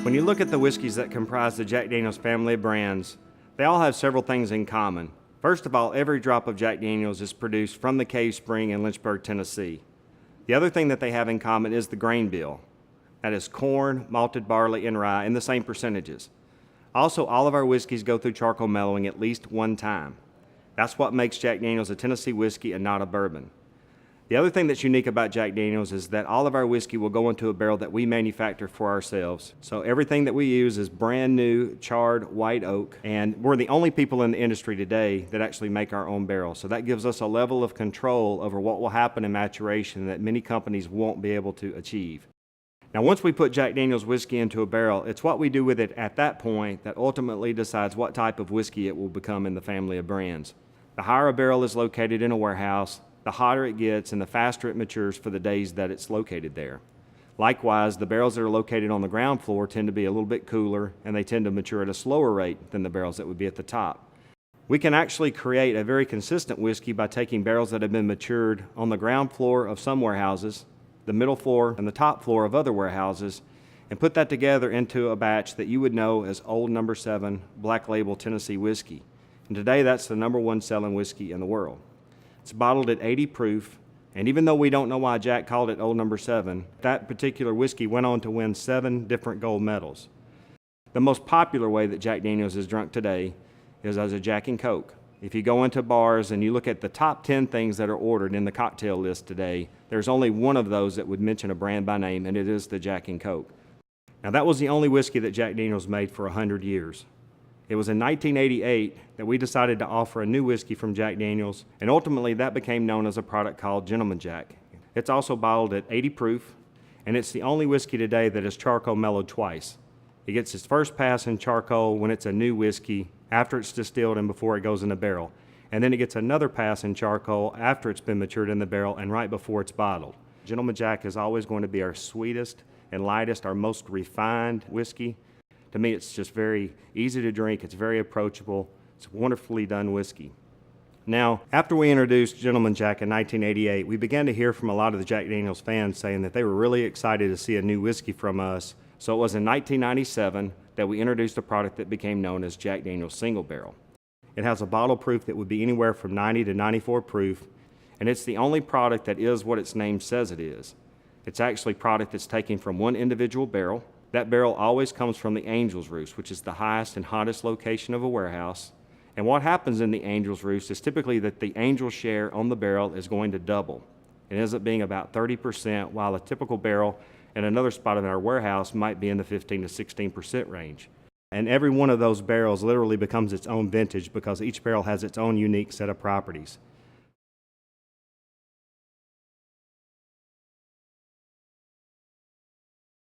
When you look at the whiskeys that comprise the Jack Daniel's family of brands, they all have several things in common. First of all, every drop of Jack Daniel's is produced from the Cave Spring in Lynchburg, Tennessee. The other thing that they have in common is the grain bill. That is corn, malted barley, and rye in the same percentages. Also, all of our whiskeys go through charcoal mellowing at least one time. That's what makes Jack Daniel's a Tennessee whiskey and not a bourbon. The other thing that's unique about Jack Daniel's is that all of our whiskey will go into a barrel that we manufacture for ourselves. So everything that we use is brand new, charred white oak, and we're the only people in the industry today that actually make our own barrels. So that gives us a level of control over what will happen in maturation that many companies won't be able to achieve. Now, once we put Jack Daniel's whiskey into a barrel, it's what we do with it at that point that ultimately decides what type of whiskey it will become in the family of brands. The higher a barrel is located in a warehouse, the hotter it gets and the faster it matures for the days that it's located there. Likewise, the barrels that are located on the ground floor tend to be a little bit cooler and they tend to mature at a slower rate than the barrels that would be at the top. We can actually create a very consistent whiskey by taking barrels that have been matured on the ground floor of some warehouses, the middle floor, and the top floor of other warehouses, and put that together into a batch that you would know as Old No. 7 Black Label Tennessee whiskey. And today that's the #1 selling whiskey in the world. It's bottled at 80 proof, and even though we don't know why Jack called it Old No. 7, that particular whiskey went on to win 7 different gold medals. The most popular way that Jack Daniel's is drunk today is as a Jack and Coke. If you go into bars and you look at the top 10 things that are ordered in the cocktail list today, there's only one of those that would mention a brand by name, and it is the Jack and Coke. Now that was the only whiskey that Jack Daniel's made for 100 years. It was in 1988 that we decided to offer a new whiskey from Jack Daniel's, and ultimately that became known as a product called Gentleman Jack. It's also bottled at 80 proof, and it's the only whiskey today that is charcoal mellowed twice. It gets its first pass in charcoal when it's a new whiskey, after it's distilled and before it goes in the barrel. And then it gets another pass in charcoal after it's been matured in the barrel and right before it's bottled. Gentleman Jack is always going to be our sweetest and lightest, our most refined whiskey. To me, it's just very easy to drink, it's very approachable, it's wonderfully done whiskey. Now, after we introduced Gentleman Jack in 1988, we began to hear from a lot of the Jack Daniel's fans saying that they were really excited to see a new whiskey from us. So it was in 1997 that we introduced a product that became known as Jack Daniel's Single Barrel. It has a bottle proof that would be anywhere from 90 to 94 proof, and it's the only product that is what its name says it is. It's actually product that's taken from one individual barrel. That barrel always comes from the Angel's Roost, which is the highest and hottest location of a warehouse. And what happens in the Angel's Roost is typically that the angel share on the barrel is going to double. It ends up being about 30%, while a typical barrel in another spot in our warehouse might be in the 15 to 16% range. And every one of those barrels literally becomes its own vintage because each barrel has its own unique set of properties.